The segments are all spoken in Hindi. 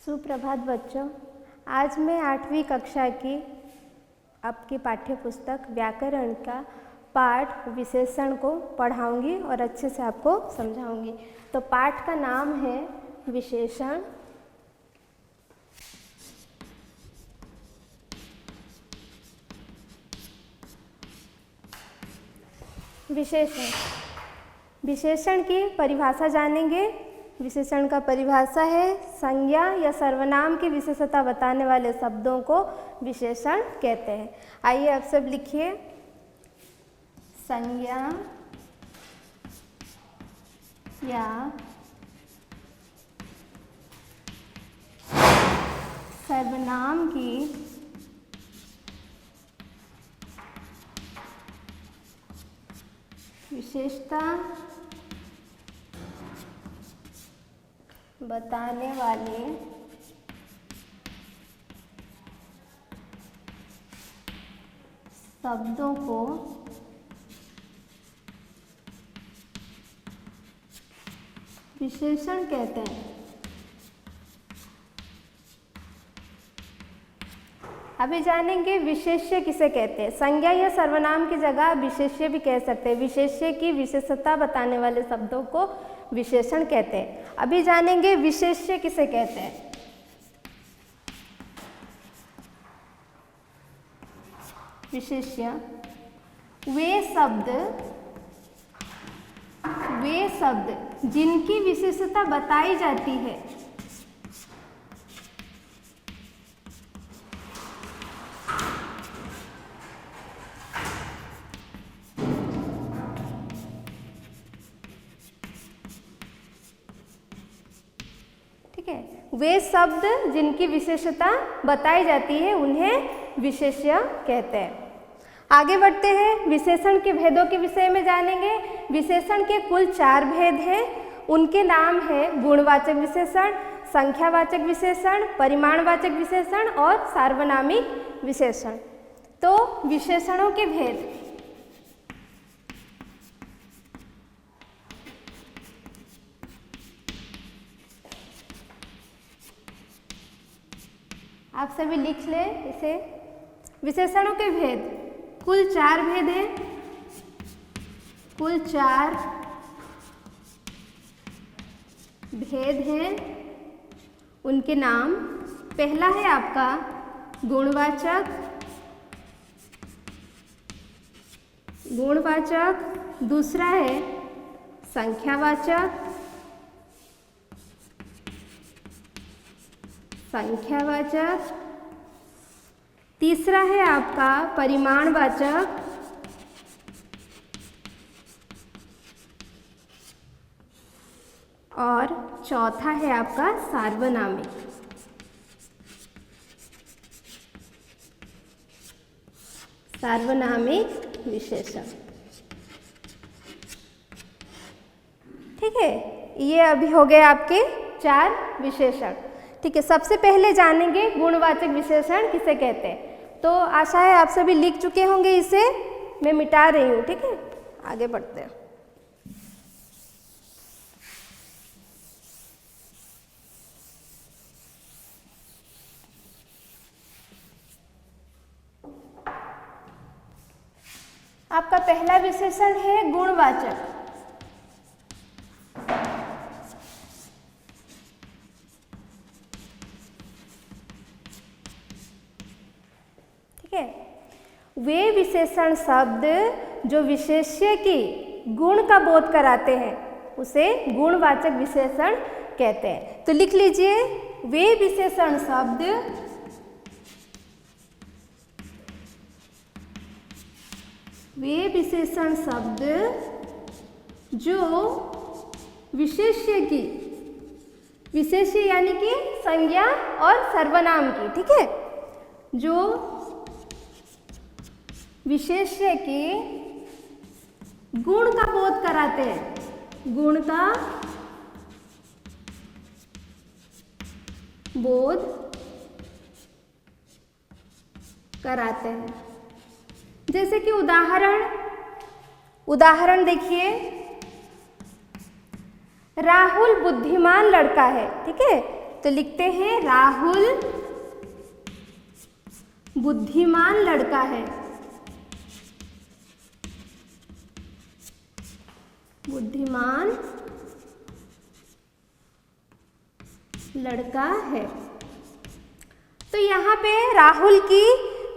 सुप्रभात बच्चों। आज मैं 8वीं कक्षा की आपकी पाठ्य पुस्तक व्याकरण का पाठ विशेषण को पढ़ाऊंगी और अच्छे से आपको समझाऊंगी। तो पाठ का नाम है विशेषण। विशेषण की परिभाषा जानेंगे। विशेषण का परिभाषा है संज्ञा या सर्वनाम की विशेषता बताने वाले शब्दों को विशेषण कहते हैं। आइए आप सब लिखिए। संज्ञा या सर्वनाम की विशेषता बताने वाले शब्दों को विशेषण कहते हैं। अभी जानेंगे विशेष्य किसे कहते हैं। संज्ञा या सर्वनाम की जगह विशेष्य भी कह सकते हैं। विशेष्य की विशेषता बताने वाले शब्दों को विशेषण कहते हैं। अभी जानेंगे विशेष्य किसे कहते हैं। विशेष्य वे शब्द जिनकी विशेषता बताई जाती है वे शब्द जिनकी विशेषता बताई जाती है उन्हें विशेष्य कहते हैं। आगे बढ़ते हैं। विशेषण के भेदों के विषय में जानेंगे। विशेषण के कुल 4 भेद हैं। उनके नाम है गुणवाचक विशेषण, संख्यावाचक विशेषण, परिमाणवाचक विशेषण और सार्वनामिक विशेषण। तो विशेषणों के भेद। आप सभी लिख लें इसे। विशेषणों के भेद कुल 4 भेद हैं। कुल 4 भेद हैं। उनके नाम, पहला है आपका गुणवाचक, दूसरा है संख्यावाचक, तीसरा है आपका परिमाणवाचक और चौथा है आपका सार्वनामिक। विशेषण। ठीक है, ये अभी हो गए आपके 4 विशेषण। ठीक है, सबसे पहले जानेंगे गुणवाचक विशेषण किसे कहते हैं। तो आशा है आप सभी लिख चुके होंगे। इसे मैं मिटा रही हूँ। ठीक है, आगे बढ़ते हैं। आपका पहला विशेषण है गुणवाचक। वे विशेषण शब्द जो विशेष्य की गुण का बोध कराते हैं उसे गुणवाचक विशेषण कहते हैं। तो लिख लीजिए, वे विशेषण शब्द जो विशेष्य की, विशेष्य यानी कि संज्ञा और सर्वनाम की, ठीक है, जो विशेष्य के गुण का बोध कराते हैं, गुण का बोध कराते हैं। जैसे कि उदाहरण देखिए, राहुल बुद्धिमान लड़का है। ठीक है, तो लिखते हैं राहुल बुद्धिमान लड़का है। बुद्धिमान लड़का है। तो यहाँ पे राहुल की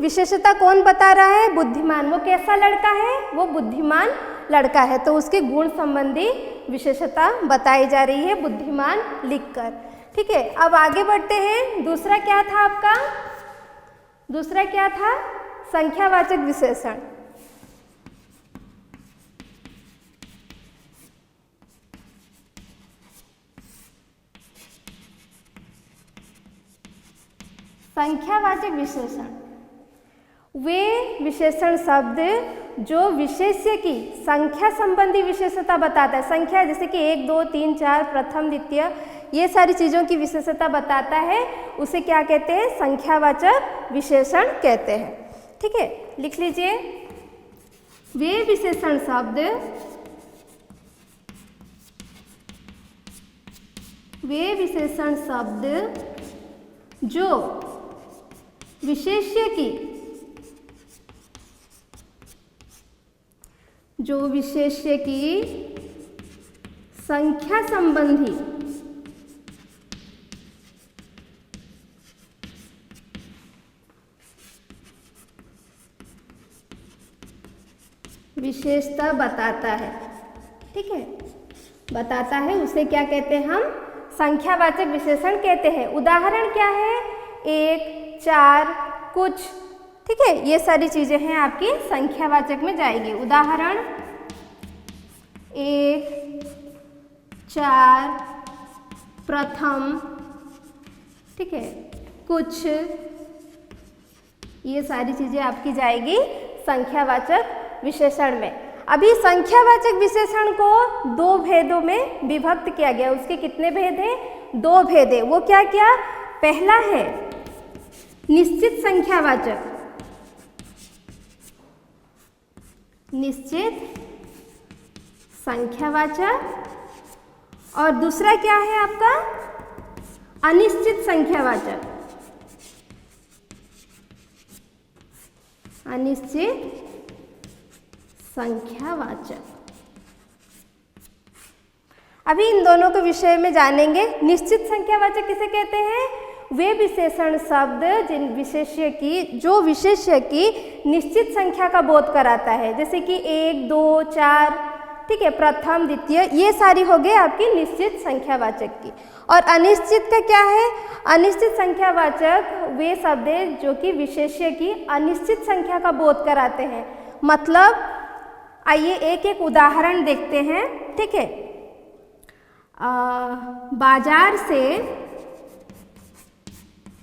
विशेषता कौन बता रहा है? बुद्धिमान। वो कैसा लड़का है? वो बुद्धिमान लड़का है। तो उसके गुण संबंधी विशेषता बताई जा रही है बुद्धिमान लिखकर। ठीक है, अब आगे बढ़ते हैं। दूसरा क्या था आपका? दूसरा क्या था? संख्यावाचक विशेषण। संख्यावाचक विशेषण वे विशेषण शब्द जो विशेष्य की संख्या संबंधी विशेषता बताता है। संख्या जैसे कि 1, 2, 3, 4, प्रथम, द्वितीय, ये सारी चीज़ों की विशेषता बताता है, उसे क्या कहते हैं? संख्यावाचक विशेषण कहते हैं। ठीक है, लिख लीजिए। वे विशेषण शब्द जो विशेष्य की संख्या संबंधी विशेषता बताता है। ठीक है, बताता है, उसे क्या कहते हैं? हम संख्यावाचक विशेषण कहते हैं। उदाहरण क्या है? 1, 4, कुछ। ठीक है, ये सारी चीजें हैं आपकी संख्यावाचक में जाएगी। उदाहरण 1, 4, प्रथम, ठीक है, कुछ, ये सारी चीजें आपकी जाएगी संख्यावाचक विशेषण में। अभी संख्यावाचक विशेषण को 2 भेदों में विभक्त किया गया। उसके कितने भेद हैं? 2 भेद है। वो क्या क्या? पहला है निश्चित संख्यावाचक, निश्चित संख्यावाचक, और दूसरा क्या है आपका? अनिश्चित संख्यावाचक, अनिश्चित संख्यावाचक। अभी इन दोनों के विषय में जानेंगे। निश्चित संख्यावाचक किसे कहते हैं? वे विशेषण शब्द जो विशेष्य की निश्चित संख्या का बोध कराता है, जैसे कि 1, 2, 4, ठीक है, प्रथम, द्वितीय, ये सारी हो गई आपकी निश्चित संख्यावाचक की। और अनिश्चित का क्या है? अनिश्चित संख्यावाचक वे शब्द जो कि विशेष्य की अनिश्चित संख्या का बोध कराते हैं। मतलब आइए एक एक उदाहरण देखते हैं। ठीक है,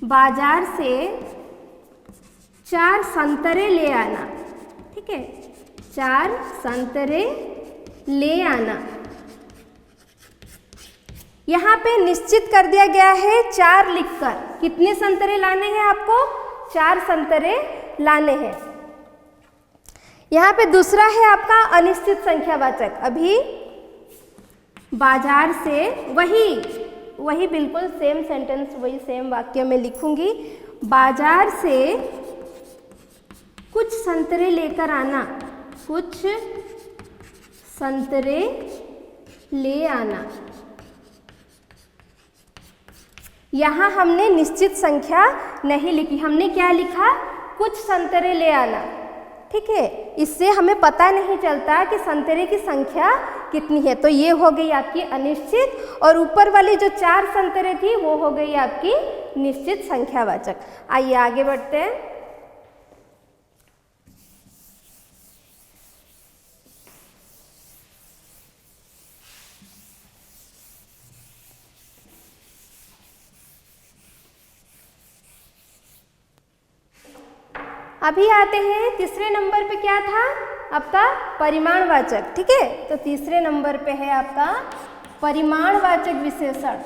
बाजार से 4 संतरे ले आना। ठीक है, 4 संतरे ले आना। यहाँ पे निश्चित कर दिया गया है 4 लिखकर। कितने संतरे लाने हैं आपको? 4 संतरे लाने हैं। यहाँ पे दूसरा है आपका अनिश्चित संख्यावाचक। अभी बाजार से वही बिल्कुल सेम सेंटेंस, वही सेम वाक्य में लिखूंगी। बाजार से कुछ संतरे लेकर आना, कुछ संतरे ले आना। यहाँ हमने निश्चित संख्या नहीं लिखी, हमने क्या लिखा? कुछ संतरे ले आना। ठीक है, इससे हमें पता नहीं चलता कि संतरे की संख्या कितनी है। तो ये हो गई आपकी अनिश्चित, और ऊपर वाली जो 4 संतरे थी वो हो गई आपकी निश्चित संख्यावाचक। आइए आगे बढ़ते हैं। अभी आते हैं तीसरे नंबर पे। क्या था आपका? परिमाणवाचक। ठीक है, तो तीसरे नंबर पे है आपका परिमाणवाचक विशेषण।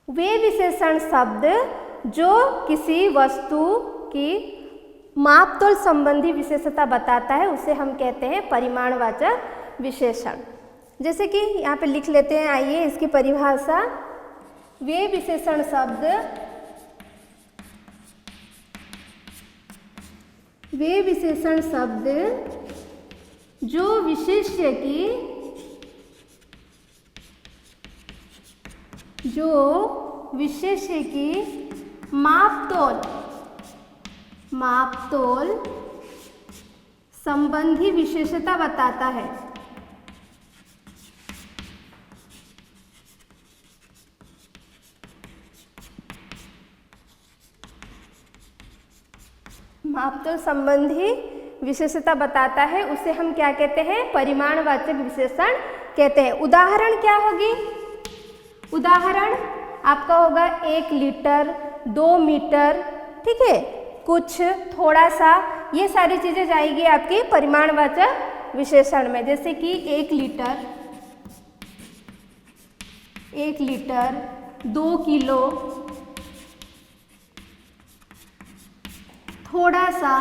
वे विशेषण शब्द जो किसी वस्तु की मापतोल संबंधी विशेषता बताता है उसे हम कहते हैं परिमाणवाचक विशेषण। जैसे कि यहाँ पे लिख लेते हैं, आइए इसकी परिभाषा। वे विशेषण शब्द जो विशेष्य की मापतोल संबंधी विशेषता बताता है। मापतोल संबंधी विशेषता बताता है उसे हम क्या कहते हैं? परिमाणवाचक विशेषण कहते हैं। उदाहरण क्या होगी? उदाहरण आपका होगा 1 लीटर, 2 मीटर, ठीक है, कुछ, थोड़ा सा, ये सारी चीज़ें जाएगी आपकी परिमाणवाचक विशेषण में। जैसे कि 1 लीटर, 2 किलो, थोड़ा सा,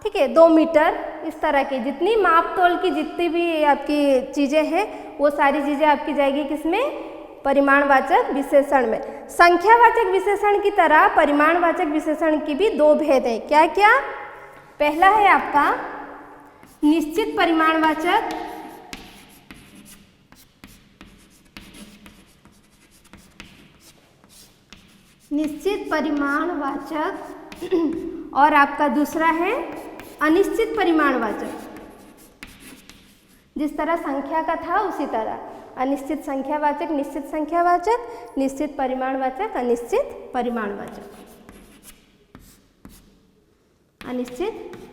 ठीक है, 2 मीटर, इस तरह की जितनी मापतोल की जितनी भी आपकी चीज़ें हैं वो सारी चीज़ें आपकी जाएगी किसमें? परिमाणवाचक विशेषण में। संख्यावाचक विशेषण की तरह परिमाणवाचक विशेषण की भी 2 भेद हैं। क्या क्या? पहला है आपका निश्चित परिमाणवाचक, और आपका दूसरा है अनिश्चित परिमाणवाचक। जिस तरह संख्या का था उसी तरह अनिश्चित संख्यावाचक, निश्चित संख्यावाचक, निश्चित परिमाणवाचक, अनिश्चित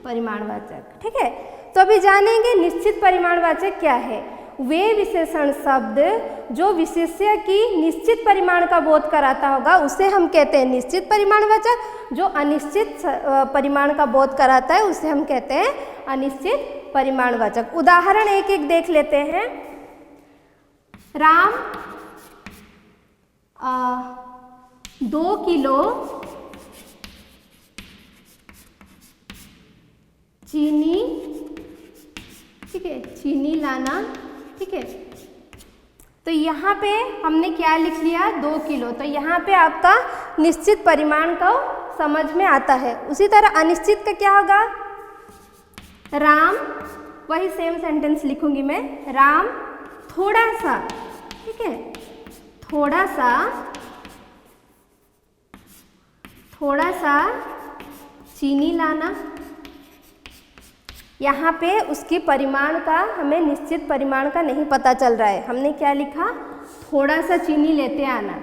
परिमाणवाचक, ठीक है। तो अभी जानेंगे निश्चित परिमाणवाचक क्या है। वे विशेषण शब्द जो विशेष्य की निश्चित परिमाण का बोध कराता होगा उसे हम कहते हैं निश्चित परिमाणवाचक। जो अनिश्चित परिमाण का बोध कराता है उसे हम कहते हैं अनिश्चित परिमाणवाचक। उदाहरण एक एक देख लेते हैं। राम 2 किलो चीनी, ठीक है, चीनी लाना, ठीक है। तो यहाँ पे हमने क्या लिख लिया? 2 किलो। तो यहाँ पे आपका निश्चित परिमाण को समझ में आता है। उसी तरह अनिश्चित का क्या होगा? राम, वही सेम सेंटेंस लिखूंगी मैं, राम थोड़ा सा, ठीक है, थोड़ा सा चीनी लाना। यहाँ पे उसकी परिमाण का हमें निश्चित परिमाण का नहीं पता चल रहा है। हमने क्या लिखा? थोड़ा सा चीनी लेते आना,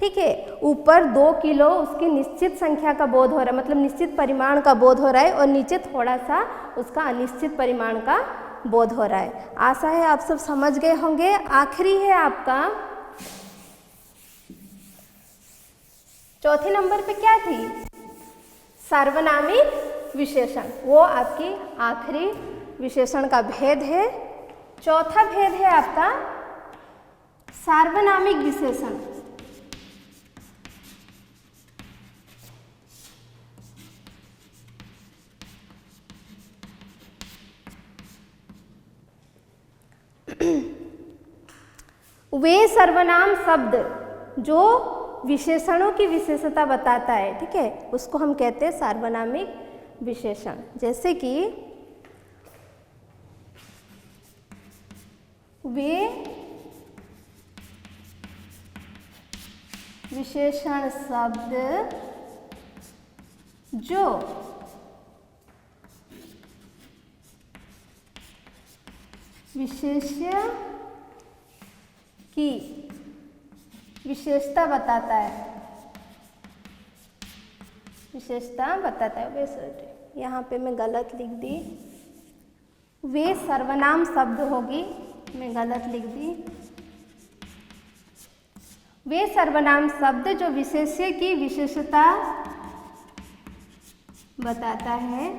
ठीक है। ऊपर 2 किलो उसकी निश्चित संख्या का बोध हो रहा है, मतलब निश्चित परिमाण का बोध हो रहा है, और नीचे थोड़ा सा उसका अनिश्चित परिमाण का बोध हो रहा है। आशा है आप सब समझ गए होंगे। आखिरी है आपका चौथे नंबर पे क्या थी? सार्वनामिक विशेषण। वो आपकी आखिरी विशेषण का भेद है। चौथा भेद है आपका सार्वनामिक विशेषण। वे सर्वनाम शब्द जो विशेषणों की विशेषता बताता है, ठीक है, उसको हम कहते हैं सार्वनामिक विशेषण। जैसे कि वे विशेषण शब्द जो विशेष्य की विशेषता बताता है, विशेषता बताता है। वैसे यहाँ पे मैं गलत लिख दी, वे सर्वनाम शब्द होगी, मैं गलत लिख दी। वे सर्वनाम शब्द जो विशेष्य की विशेषता बताता है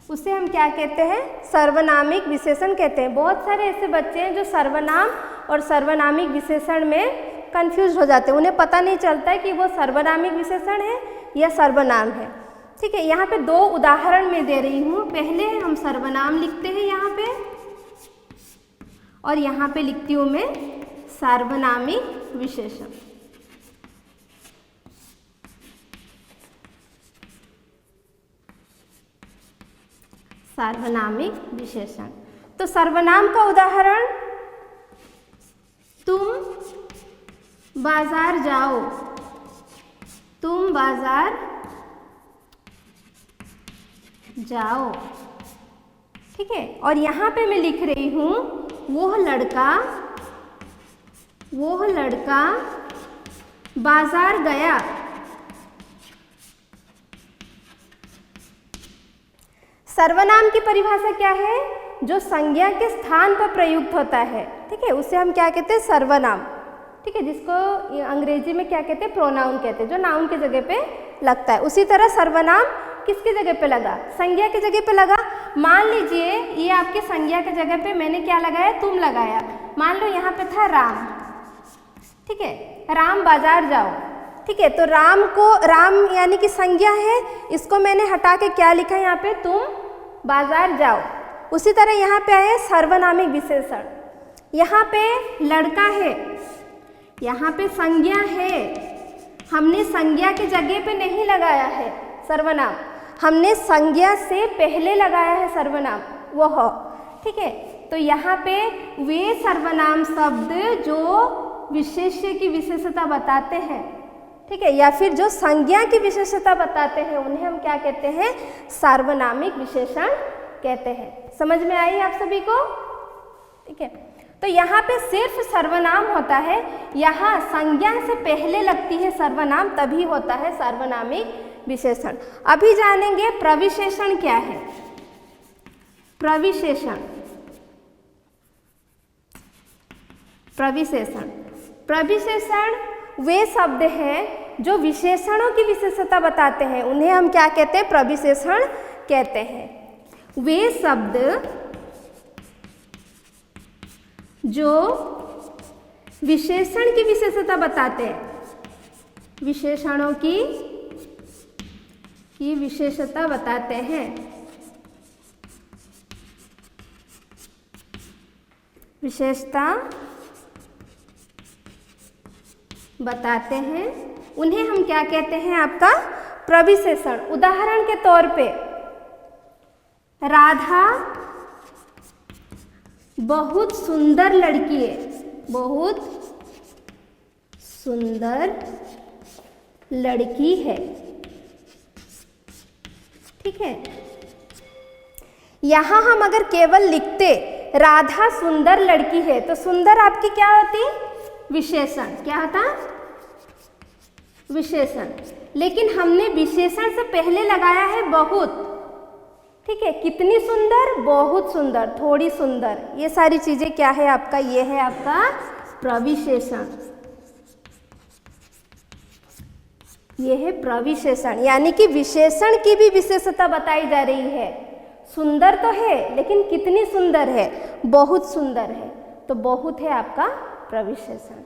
उसे हम क्या कहते हैं? सर्वनामिक विशेषण कहते हैं। बहुत सारे ऐसे बच्चे हैं जो सर्वनाम और सर्वनामिक विशेषण में कंफ्यूज हो जाते हैं, उन्हें पता नहीं चलता है कि वो सर्वनामिक विशेषण है या सर्वनाम है। ठीक है, यहाँ पे दो उदाहरण मैं दे रही हूँ। पहले हम सर्वनाम लिखते हैं यहाँ पे, और यहाँ पे लिखती हूँ मैं सार्वनामिक विशेषण। सार्वनामिक विशेषण। तो सर्वनाम का उदाहरण, तुम बाजार जाओ, तुम बाजार जाओ। ठीक है, और यहाँ पे मैं लिख रही हूँ वह लड़का बाजार गया। सर्वनाम की परिभाषा क्या है? जो संज्ञा के स्थान पर प्रयुक्त होता है। ठीक है, उसे हम क्या कहते हैं? सर्वनाम। ठीक है, जिसको अंग्रेजी में क्या कहते हैं? प्रोनाउन कहते हैं, जो नाउन के जगह पे लगता है। उसी तरह सर्वनाम किसकी जगह पे लगा? संज्ञा की जगह पे लगा। मान लीजिए ये आपके संज्ञा की जगह पे मैंने क्या लगाया? तुम लगाया। मान लो यहाँ पे था राम। ठीक है, राम बाजार जाओ। ठीक है, तो राम यानी कि संज्ञा है, इसको मैंने हटा के क्या लिखा है यहाँ पे? तुम बाजार जाओ। उसी तरह यहाँ पे आए सर्वनामिक विशेषण। यहाँ पे लड़का है, यहाँ पे संज्ञा है, हमने संज्ञा के जगह पे नहीं लगाया है सर्वनाम, हमने संज्ञा से पहले लगाया है सर्वनाम, वो हो। ठीक है, तो यहाँ पे वे सर्वनाम शब्द जो विशेष्य की विशेषता बताते हैं, ठीक है, या फिर जो संज्ञा की विशेषता बताते हैं, उन्हें हम क्या कहते हैं? सार्वनामिक विशेषण कहते हैं। समझ में आई आप सभी को? ठीक है, तो यहाँ पे सिर्फ सर्वनाम होता है, यहाँ संज्ञा से पहले लगती है सर्वनाम, तभी होता है सार्वनामिक विशेषण। अभी जानेंगे प्रविशेषण क्या है। प्रविशेषण, प्रविशेषण वे शब्द हैं जो विशेषणों की विशेषता बताते हैं, उन्हें हम क्या कहते हैं? प्रविशेषण कहते हैं। वे शब्द जो विशेषण की विशेषता बताते हैं, विशेषणों की विशेषता बताते हैं, विशेषता बताते हैं, उन्हें हम क्या कहते हैं? आपका प्रविशेषण। उदाहरण के तौर पे, राधा बहुत सुंदर लड़की है, बहुत सुंदर लड़की है। ठीक है, यहाँ हम अगर केवल लिखते राधा सुंदर लड़की है, तो सुंदर आपकी क्या होती? विशेषण। क्या होता? विशेषण। लेकिन हमने विशेषण से पहले लगाया है बहुत। ठीक है, कितनी सुंदर? बहुत सुंदर, थोड़ी सुंदर, ये सारी चीजें क्या है आपका? ये है आपका प्रविशेषण। ये है प्रविशेषण, यानी कि विशेषण की भी विशेषता बताई जा रही है। सुंदर तो है, लेकिन कितनी सुंदर है? बहुत सुंदर है, तो बहुत है आपका प्रविशेषण।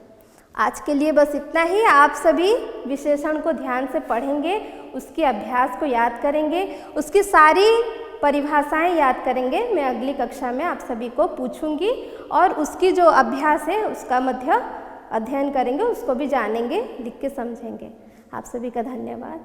आज के लिए बस इतना ही। आप सभी विशेषण को ध्यान से पढ़ेंगे, उसके अभ्यास को याद करेंगे, उसकी सारी परिभाषाएं याद करेंगे। मैं अगली कक्षा में आप सभी को पूछूंगी और उसकी जो अभ्यास है उसका मध्य अध्ययन करेंगे, उसको भी जानेंगे, लिख के समझेंगे। आप सभी का धन्यवाद।